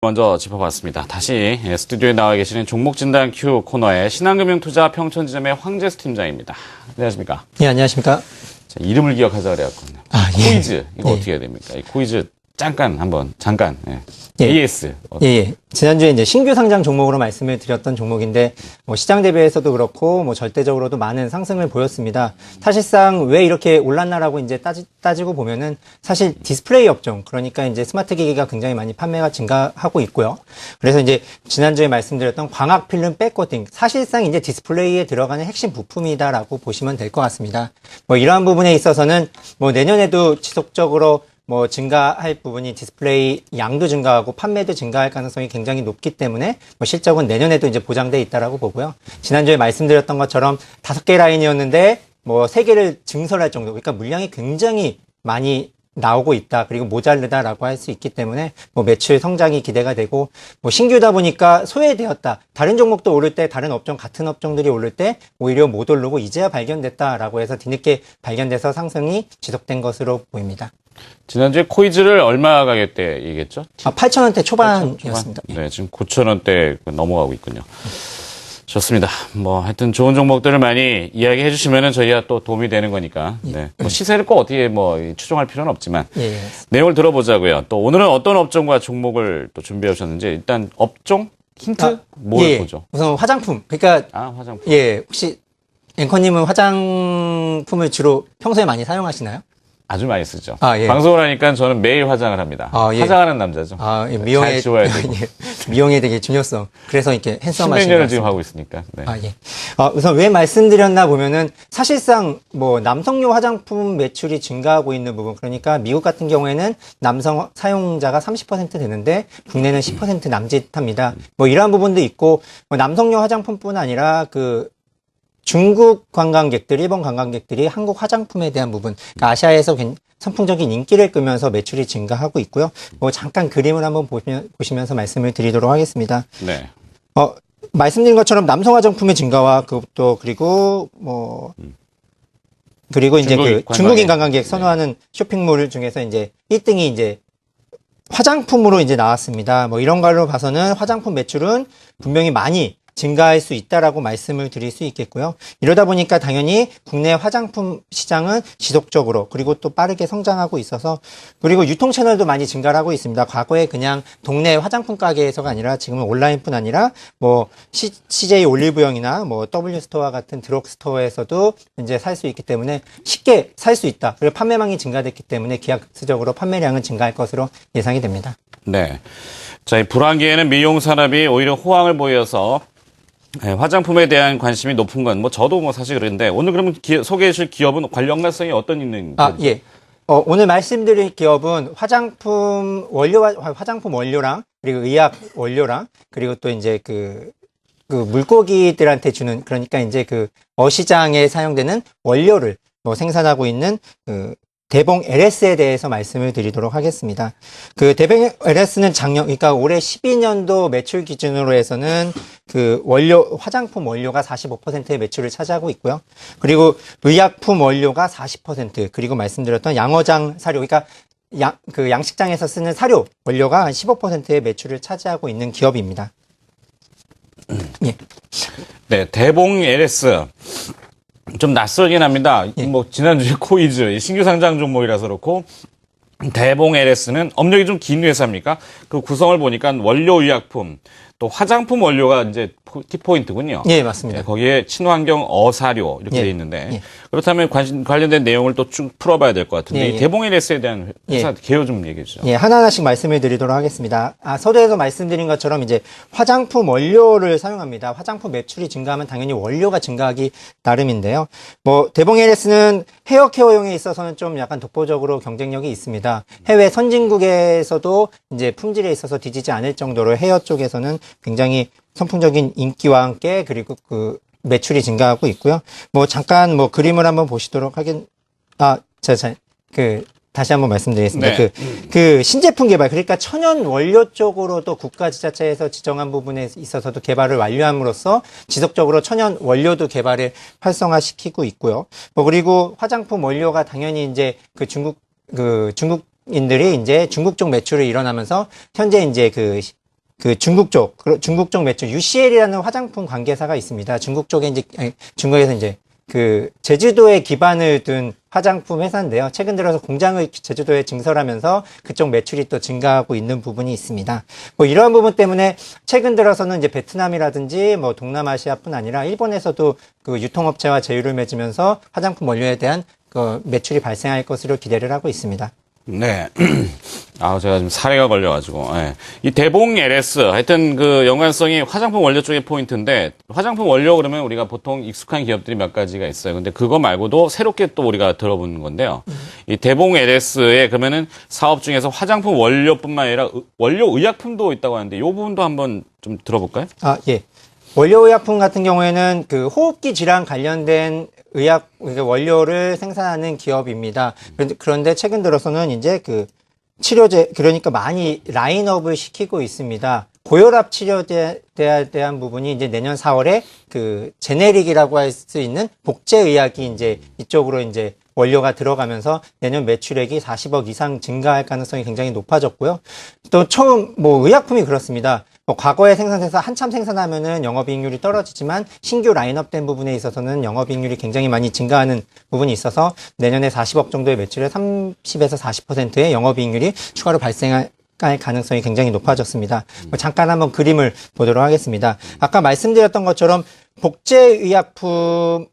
먼저 짚어봤습니다. 다시 스튜디오에 나와 계시는 종목진단 Q 코너의 신한금융투자 평촌지점의 황재수 팀장입니다. 안녕하십니까? 예, 안녕하십니까? 자, 이름을 기억하자 그래갖고요. 퀴즈, 이거 어떻게 해야 됩니까? 이 퀴즈 잠깐. AS. 지난주에 이제 신규 상장 종목으로 말씀을 드렸던 종목인데, 시장 대비해서도 그렇고, 절대적으로도 많은 상승을 보였습니다. 사실상 왜 이렇게 올랐나라고 이제 따지고 보면은, 사실 디스플레이 업종, 그러니까 이제 스마트 기기가 굉장히 많이 판매가 증가하고 있고요. 그래서 이제 지난주에 말씀드렸던 광학 필름 백코팅, 사실상 이제 디스플레이에 들어가는 핵심 부품이다라고 보시면 될 것 같습니다. 이러한 부분에 있어서는 내년에도 지속적으로 증가할 부분이 디스플레이 양도 증가하고 판매도 증가할 가능성이 굉장히 높기 때문에 실적은 내년에도 이제 보장돼 있다라고 보고요. 지난주에 말씀드렸던 것처럼 5개 라인이었는데 3개를 증설할 정도, 그러니까 물량이 굉장히 많이 나오고 있다. 그리고 모자르다라고 할 수 있기 때문에 매출 성장이 기대가 되고 신규다 보니까 소외되었다. 다른 종목도 오를 때 다른 업종 같은 업종들이 오를 때 오히려 못 오르고 이제야 발견됐다라고 해서 뒤늦게 발견돼서 상승이 지속된 것으로 보입니다. 지난주에 코이즈를 얼마 가격대 얘기했죠? 8,000원대 초반이었습니다. 네, 지금 9,000원대 넘어가고 있군요. 좋습니다. 하여튼 좋은 종목들을 많이 이야기해 주시면은 저희가 또 도움이 되는 거니까. 네. 시세를 꼭 어떻게 추종할 필요는 없지만. 내용을 들어보자고요. 또 오늘은 어떤 업종과 종목을 또 준비해 오셨는지 일단 업종? 힌트? 뭘 보죠? 우선 화장품. 그러니까. 화장품. 혹시 앵커님은 화장품을 주로 평소에 많이 사용하시나요? 아주 많이 쓰죠. 방송을 하니까 저는 매일 화장을 합니다. 화장하는 남자죠. 미용에, 잘 지워야 되고. 미용에 되게 중요성. 그래서 이렇게 핸섬하신 10몇 년을 지금 하고 있으니까. 네. 우선 왜 말씀드렸나 보면은 사실상 남성용 화장품 매출이 증가하고 있는 부분, 그러니까 미국 같은 경우에는 남성 사용자가 30% 되는데 국내는 10% 남짓합니다. 이러한 부분도 있고 남성용 화장품뿐 아니라 중국 관광객들, 일본 관광객들이 한국 화장품에 대한 부분, 그러니까 아시아에서 선풍적인 인기를 끌면서 매출이 증가하고 있고요. 잠깐 그림을 한번 보시면서 말씀을 드리도록 하겠습니다. 네. 말씀드린 것처럼 남성 화장품의 증가와 그리고 이제 중국인 관광객 선호하는 쇼핑몰 중에서 이제 1등이 이제 화장품으로 이제 나왔습니다. 이런 걸로 봐서는 화장품 매출은 분명히 많이 증가할 수 있다라고 말씀을 드릴 수 있겠고요. 이러다 보니까 당연히 국내 화장품 시장은 지속적으로 그리고 또 빠르게 성장하고 있어서, 그리고 유통 채널도 많이 증가를 하고 있습니다. 과거에 그냥 동네 화장품 가게에서가 아니라 지금은 온라인뿐 아니라 CJ 올리브영이나 W 스토어 같은 드럭스토어에서도 이제 살 수 있기 때문에 쉽게 살 수 있다. 그리고 판매망이 증가됐기 때문에 기하급수적으로 판매량은 증가할 것으로 예상이 됩니다. 네. 자, 이 불황기에는 미용 산업이 오히려 호황을 보여서 화장품에 대한 관심이 높은 건 저도 사실 그랬는데, 오늘 그러면 소개해 주실 기업은 관련 가성이 어떤 있는 기업이죠? 오늘 말씀드릴 기업은 화장품 원료랑 그리고 의약 원료랑 그리고 또 이제 물고기들한테 주는, 그러니까 이제 어시장에 사용되는 원료를 생산하고 있는 대봉 LS에 대해서 말씀을 드리도록 하겠습니다. 대봉 LS는 그러니까 올해 12년도 매출 기준으로 해서는 화장품 원료가 45%의 매출을 차지하고 있고요. 그리고 의약품 원료가 40%, 그리고 말씀드렸던 양어장 사료, 그러니까 양식장에서 쓰는 사료 원료가 한 15%의 매출을 차지하고 있는 기업입니다. 네, 대봉 LS. 좀 낯설긴 합니다. 지난주에 코이즈, 신규 상장 종목이라서 그렇고, 대봉 LS는 업력이 좀 긴 회사입니까? 구성을 보니까 원료 의약품, 또 화장품 원료가 이제 키포인트군요. 예, 맞습니다. 네, 거기에 친환경 어사료 이렇게 돼 있는데, 그렇다면 관련된 내용을 또 쭉 풀어봐야 될 것 같은데, 이 대봉 LS에 대한 회사 개요 좀 얘기해 주죠. 하나하나씩 말씀을 드리도록 하겠습니다. 서두에서 말씀드린 것처럼 이제 화장품 원료를 사용합니다. 화장품 매출이 증가하면 당연히 원료가 증가하기 나름인데요. 대봉 LS는 헤어 케어용에 있어서는 좀 약간 독보적으로 경쟁력이 있습니다. 해외 선진국에서도 이제 품질에 있어서 뒤지지 않을 정도로 헤어 쪽에서는 굉장히 선풍적인 인기와 함께 그리고 매출이 증가하고 있고요. 잠깐 그림을 한번 보시도록 다시 한번 말씀드리겠습니다. 신제품 개발, 그러니까 천연 원료 쪽으로도 국가 지자체에서 지정한 부분에 있어서도 개발을 완료함으로써 지속적으로 천연 원료도 개발을 활성화시키고 있고요. 그리고 화장품 원료가 당연히 이제 중국인들이 이제 중국 쪽 매출을 일어나면서 현재 이제 그 중국 쪽 매출 UCL이라는 화장품 관계사가 있습니다. 중국에서 이제 그 제주도에 기반을 둔 화장품 회사인데요. 최근 들어서 공장을 제주도에 증설하면서 그쪽 매출이 또 증가하고 있는 부분이 있습니다. 뭐 이러한 부분 때문에 최근 들어서는 이제 베트남이라든지 뭐 동남아시아뿐 아니라 일본에서도 그 유통업체와 제휴를 맺으면서 화장품 원료에 대한 그 매출이 발생할 것으로 기대를 하고 있습니다. 네. 제가 지금 사례가 걸려가지고, 예. 이 대봉 LS, 하여튼 그 연관성이 화장품 원료 쪽의 포인트인데, 화장품 원료 그러면 우리가 보통 익숙한 기업들이 몇 가지가 있어요. 근데 그거 말고도 새롭게 또 우리가 들어보는 건데요. 이 대봉 LS의 그러면은 사업 중에서 화장품 원료뿐만 아니라 원료 의약품도 있다고 하는데, 이 부분도 한번 좀 들어볼까요? 예. 원료의약품 같은 경우에는 그 호흡기 질환 관련된 그러니까 원료를 생산하는 기업입니다. 그런데 최근 들어서는 이제 그 치료제, 그러니까 많이 라인업을 시키고 있습니다. 고혈압 치료제에 대한 부분이 이제 내년 4월에 그 제네릭이라고 할 수 있는 복제의약이 이제 이쪽으로 이제 원료가 들어가면서 내년 매출액이 40억 이상 증가할 가능성이 굉장히 높아졌고요. 또 처음 의약품이 그렇습니다. 과거에 생산해서 한참 생산하면은 영업이익률이 떨어지지만 신규 라인업된 부분에 있어서는 영업이익률이 굉장히 많이 증가하는 부분이 있어서 내년에 40억 정도의 매출에 30에서 40%의 영업이익률이 추가로 발생할 가능성이 굉장히 높아졌습니다. 잠깐 한번 그림을 보도록 하겠습니다. 아까 말씀드렸던 것처럼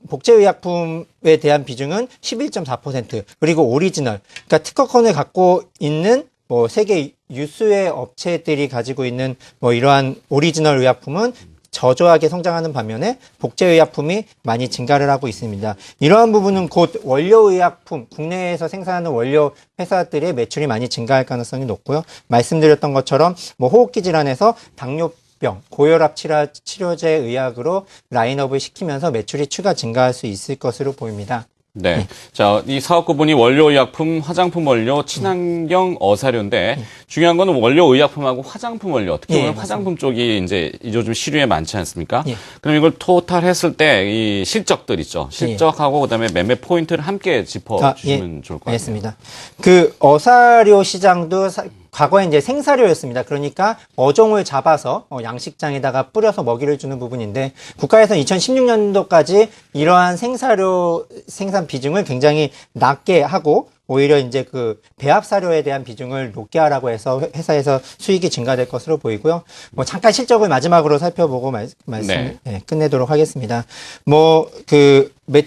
복제의약품에 대한 비중은 11.4%, 그리고 오리지널, 그러니까 특허권을 갖고 있는 세계 유수의 업체들이 가지고 있는 이러한 오리지널 의약품은 저조하게 성장하는 반면에 복제의약품이 많이 증가를 하고 있습니다. 이러한 부분은 곧 원료의약품, 국내에서 생산하는 원료 회사들의 매출이 많이 증가할 가능성이 높고요. 말씀드렸던 것처럼 호흡기 질환에서 당뇨병, 고혈압 치료제 의약으로 라인업을 시키면서 매출이 추가 증가할 수 있을 것으로 보입니다. 네. 자, 이 사업 구분이 원료의약품, 화장품 원료, 친환경 어사료인데 중요한 거는 원료의약품하고 화장품 원료, 어떻게 보면 화장품 쪽이 이제 요즘 시류에 많지 않습니까? 그럼 이걸 토탈 했을 때 이 실적들 있죠. 실적하고 그다음에 매매 포인트를 함께 짚어주시면 좋을 것 같아요. 알겠습니다. 그 어사료 시장도 과거에 이제 생사료였습니다. 그러니까 어종을 잡아서 양식장에다가 뿌려서 먹이를 주는 부분인데 국가에서 2016년도까지 이러한 생사료 생산 비중을 굉장히 낮게 하고 오히려 이제 그 배합사료에 대한 비중을 높게 하라고 해서 회사에서 수익이 증가될 것으로 보이고요. 잠깐 실적을 마지막으로 살펴보고 말씀 끝내도록 하겠습니다.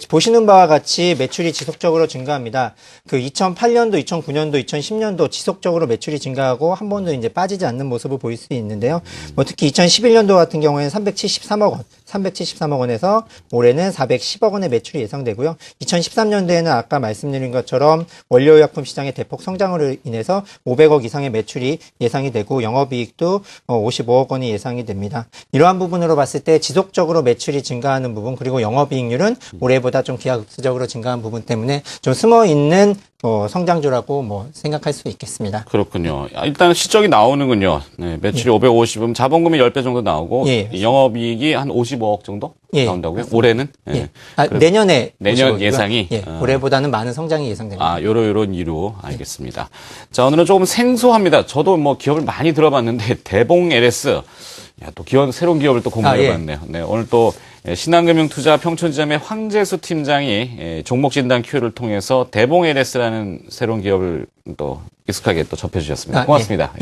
보시는 바와 같이 매출이 지속적으로 증가합니다. 그 2008년도, 2009년도, 2010년도 지속적으로 매출이 증가하고 한 번도 이제 빠지지 않는 모습을 보일 수 있는데요. 특히 2011년도 같은 경우에는 373억 원에서 올해는 410억 원의 매출이 예상되고요. 2013년도에는 아까 말씀드린 것처럼 원료의약품 시장의 대폭 성장으로 인해서 500억 이상의 매출이 예상이 되고 영업이익도 55억 원이 예상이 됩니다. 이러한 부분으로 봤을 때 지속적으로 매출이 증가하는 부분, 그리고 영업이익률은 올해보다 좀 기하급수적으로 증가한 부분 때문에 좀 숨어있는 성장주라고 생각할 수 있겠습니다. 그렇군요. 일단 실적이 나오는군요. 네, 매출이 550은 자본금이 10배 정도 나오고 영업이익이 한 55억 정도 나온다고요? 맞습니다. 올해는? 내년 55억이고요. 예상이? 올해보다는 많은 성장이 예상됩니다. 요런 이유 알겠습니다. 자, 오늘은 조금 생소합니다. 저도 기업을 많이 들어봤는데 대봉 LS. 또 새로운 기업을 또 공부해봤네요. 네, 오늘 또 신한금융투자 평촌지점의 황재수 팀장이 종목 진단 큐를 통해서 대봉 LS라는 새로운 기업을 또 익숙하게 또 접해주셨습니다. 고맙습니다.